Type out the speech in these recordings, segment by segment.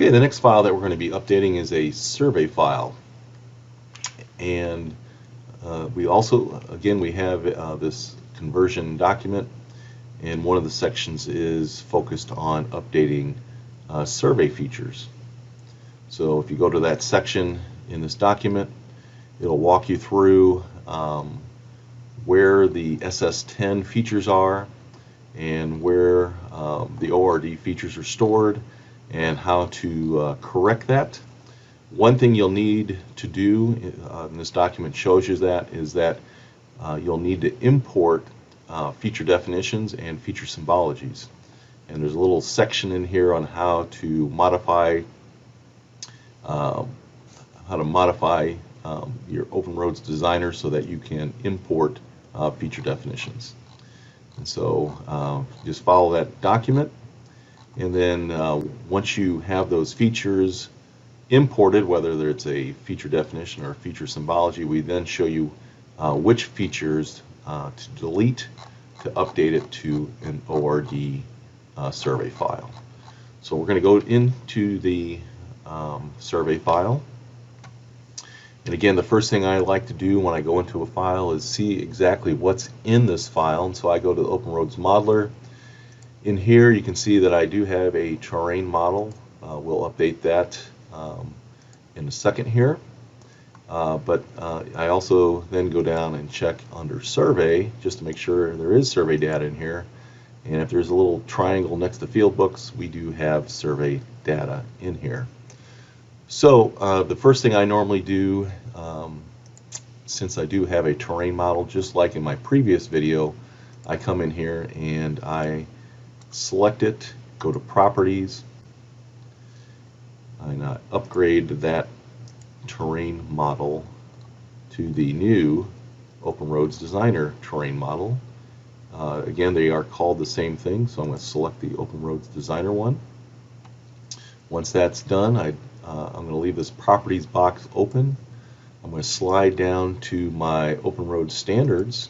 Okay, the next file that we're going to be updating is a survey file. And we also, again, we have this conversion document, and one of the sections is focused on updating survey features. So if you go to that section in this document, it'll walk you through where the SS10 features are and where the ORD features are stored and how to correct that. One thing you'll need to do, and this document shows you that, is that you'll need to import feature definitions and feature symbologies. And there's a little section in here on how to modify your Open Roads Designer so that you can import feature definitions. And so just follow that document, and then once you have those features imported, whether it's a feature definition or a feature symbology, we then show you which features to delete to update it to an ORD survey file. So we're going to go into the survey file. And again, the first thing I like to do when I go into a file is see exactly what's in this file. And so I go to the Open Roads Modeler. In here you can see that I do have a terrain model. We'll update that in a second here. But I also then go down and check under survey just to make sure there is survey data in here. And if there's a little triangle next to field books, we do have survey data in here. So the first thing I normally do, since I do have a terrain model, just like in my previous video, I come in here and I select it, go to Properties, and I upgrade that terrain model to the new Open Roads Designer terrain model. Again, they are called the same thing, so I'm going to select the Open Roads Designer one. Once that's done, I'm going to leave this Properties box open. I'm going to slide down to my Open Road Standards,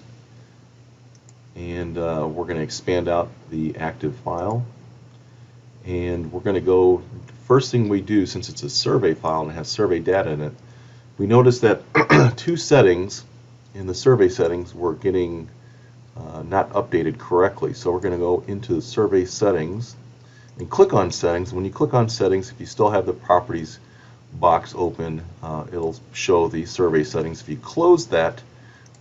and we're going to expand out the active file. And we're going to go, first thing we do, since it's a survey file and it has survey data in it, we notice that two settings in the survey settings were getting not updated correctly. So we're going to go into the survey settings and click on settings. When you click on settings, if you still have the properties box open, it'll show the survey settings. If you close that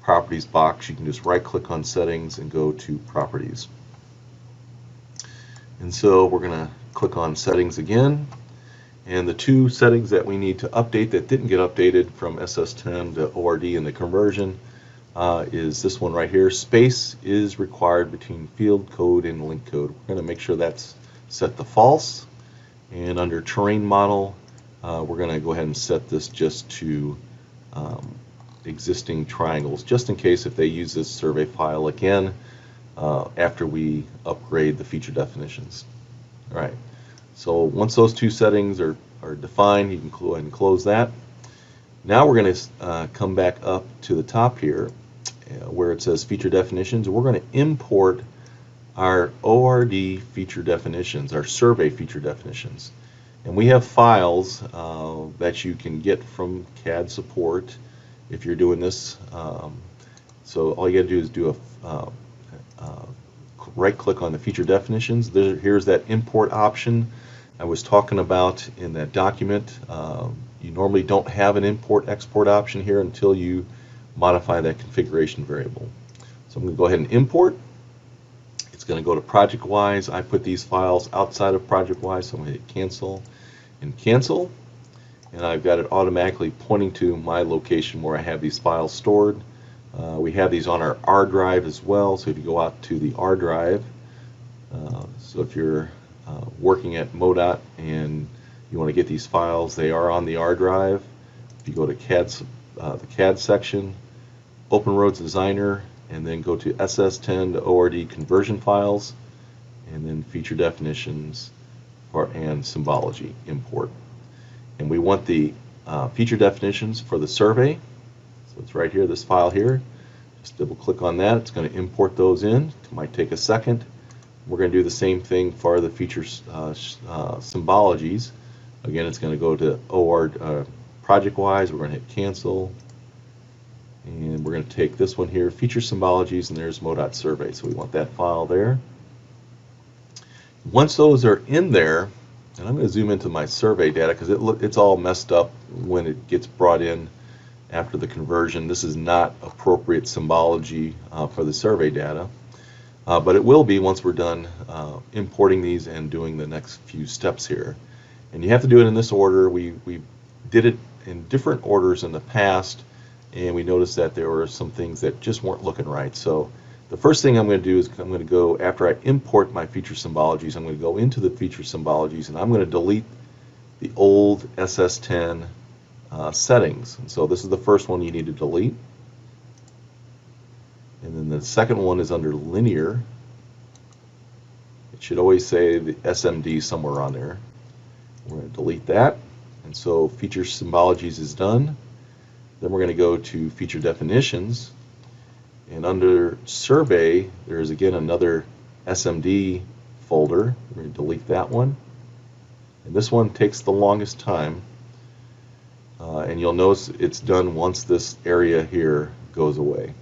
properties box, you can just right click on settings and go to properties. And so we're going to click on settings again, and the two settings that we need to update that didn't get updated from SS10 to ORD in the conversion is this one right here. Space is required between field code and link code. We're going to make sure that's set to false, and under terrain model we're going to go ahead and set this just to existing triangles, just in case if they use this survey file again after we upgrade the feature definitions. All right, so once those two settings are defined, you can go ahead and close that. Now we're going to come back up to the top here where it says feature definitions. We're going to import our ORD feature definitions, our survey feature definitions. And we have files that you can get from CAD support if you're doing this. So all you got to do is do a right click on the feature definitions. Here's that import option I was talking about in that document. You normally don't have an import export option here until you modify that configuration variable. So I'm going to go ahead and import. It's going to go to ProjectWise. I put these files outside of ProjectWise, so I'm going to hit cancel and cancel, and I've got it automatically pointing to my location where I have these files stored. We have these on our R drive as well, so if you go out to the R drive, so if you're working at MoDOT and you want to get these files, they are on the R drive. If you go to the CAD section, Open Roads Designer, and then go to SS10 to ORD conversion files, and then feature definitions and symbology import. And we want the feature definitions for the survey. So it's right here, this file here. Just double click on that. It's going to import those in. It might take a second. We're going to do the same thing for the feature symbologies. Again, it's going to go to ORD project-wise. We're going to hit cancel. And we're going to take this one here, feature symbologies, and there's mo.survey. So we want that file there. Once those are in there, and I'm going to zoom into my survey data because it's all messed up when it gets brought in after the conversion. This is not appropriate symbology for the survey data, but it will be once we're done importing these and doing the next few steps here. And you have to do it in this order. We did it in different orders in the past, and we noticed that there were some things that just weren't looking right. So the first thing I'm going to do is I'm going to go, after I import my feature symbologies, I'm going to go into the feature symbologies, and I'm going to delete the old SS10 settings. And so this is the first one you need to delete. And then the second one is under linear. It should always say the SMD somewhere on there. We're going to delete that. And so feature symbologies is done. Then we're going to go to feature definitions. And under survey, there's again another SMD folder. We're going to delete that one. And this one takes the longest time. And you'll notice it's done once this area here goes away.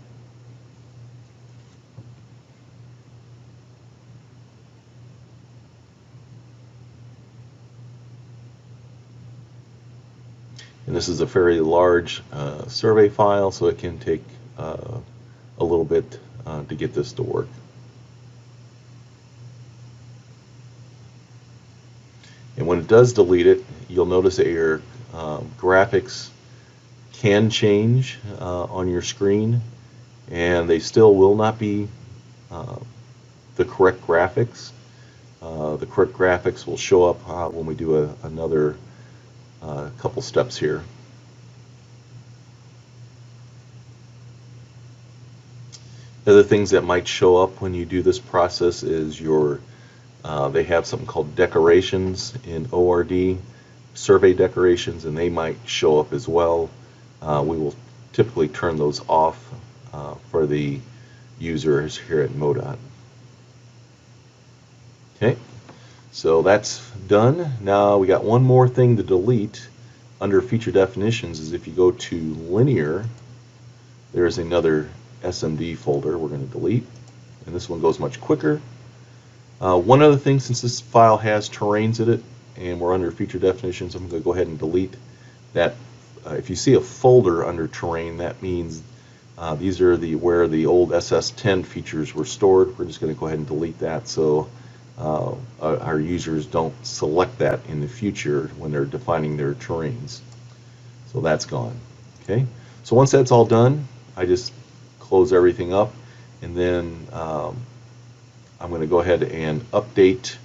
And this is a fairly large survey file, so it can take a little bit to get this to work. And when it does delete it, you'll notice that your graphics can change on your screen, and they still will not be the correct graphics. The correct graphics will show up when we do another couple steps here. Other things that might show up when you do this process is they have something called decorations in ORD, survey decorations, and they might show up as well. We will typically turn those off for the users here at MoDOT. Okay, so that's done. Now we got one more thing to delete under feature definitions. Is if you go to linear, there's another SMD folder we're going to delete, and this one goes much quicker. One other thing, since this file has terrains in it and we're under feature definitions, I'm going to go ahead and delete that. If you see a folder under terrain, that means these are where the old SS10 features were stored. We're just going to go ahead and delete that so our users don't select that in the future when they're defining their terrains. So that's gone. Okay. So once that's all done, I just close everything up, and then I'm going to go ahead and update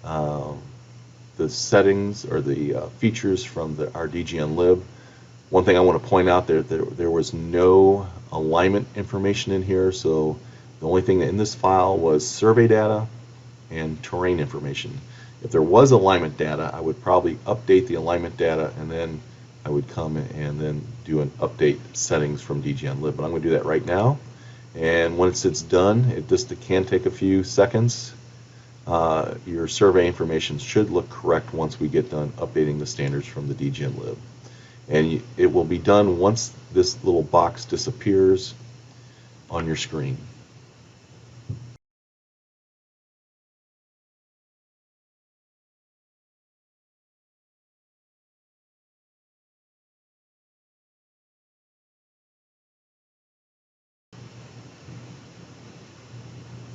the settings or the features from our DGNlib. One thing I want to point out there was no alignment information in here, so the only thing in this file was survey data and terrain information. If there was alignment data, I would probably update the alignment data, and then I would come and then do an update settings from DGNlib. But I'm going to do that right now. And once it's done, it can take a few seconds. Your survey information should look correct once we get done updating the standards from the DGNlib. And it will be done once this little box disappears on your screen.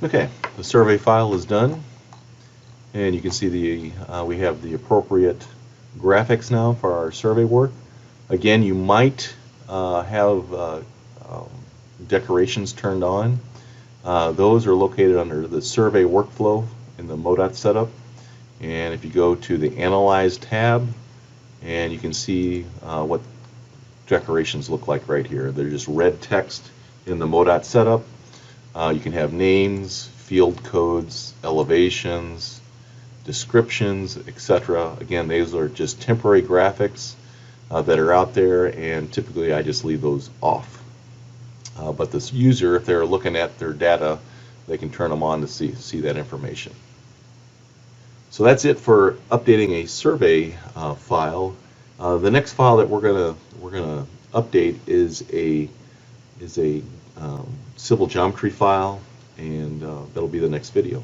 Okay, the survey file is done, and you can see we have the appropriate graphics now for our survey work. Again, you might have decorations turned on. Those are located under the survey workflow in the MoDOT setup. And if you go to the Analyze tab, and you can see what decorations look like right here. They're just red text in the MoDOT setup. You can have names, field codes, elevations, descriptions, etc. Again, those are just temporary graphics that are out there, and typically I just leave those off. But this user, if they're looking at their data, they can turn them on to see that information. So that's it for updating a survey file. The next file that we're gonna update is a civil geometry file, and that'll be the next video.